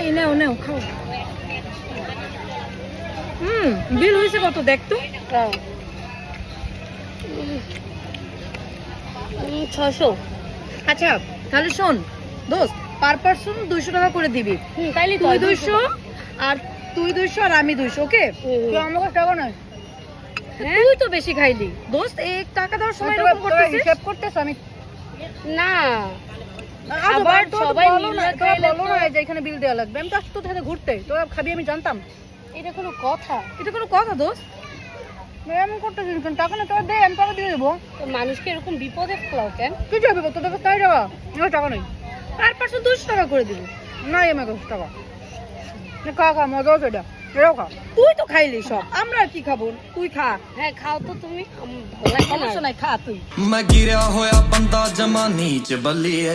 এই নাও নাও খাও। বিল হয়েছে কত দেখ তো। 600। আচ্ছা তাহলে শোন দোস্ত, পার পারসন 200 টাকা করে দিবি। তাইলে তুই 200 আর তুই 200 আর আমি 200, ওকে? তুই আমাকে টাকা নয়, তুই তো বেশি খাইলি দোস্ত। এক টাকা দেওয়ার সময় এরকম করতেছিস। হিসাব করতেছ আমি না, আবার সবাই বলো না, মিলে তোরা খাইলে বলো না যে এখানে বিল দেওয়া লাগবে। আমি তো আসছি তোর সাথে ঘুরতে, তোরা খাবি আমি জানতাম। এটা কোনো কথা? এটা কোনো কথা দোস্ত? এমন করতেছিস কেন? টাকা না তোরা দে, আমি টাকা দিয়ে দেবো। তো মানুষকে এরকম বিপদে ফেলাও কেন? কি যাবে তোর কাছে? তাই টাকা আমার টাকা নেই। পার পারসন 200 টাকা করে দিব। নাই আমার কাছে টাকা। খা খা, মজা হচ্ছে এটা, এটাও খা। তুই তো খাইলি সব, আমরা আর কি খাবো? তুই খা। হ্যাঁ খাও তো তুমি, ভালো লাগে না। সমস্যা নাই, খা তুই। मैं गिरा होया बंदा जमा नीच बल्लिए।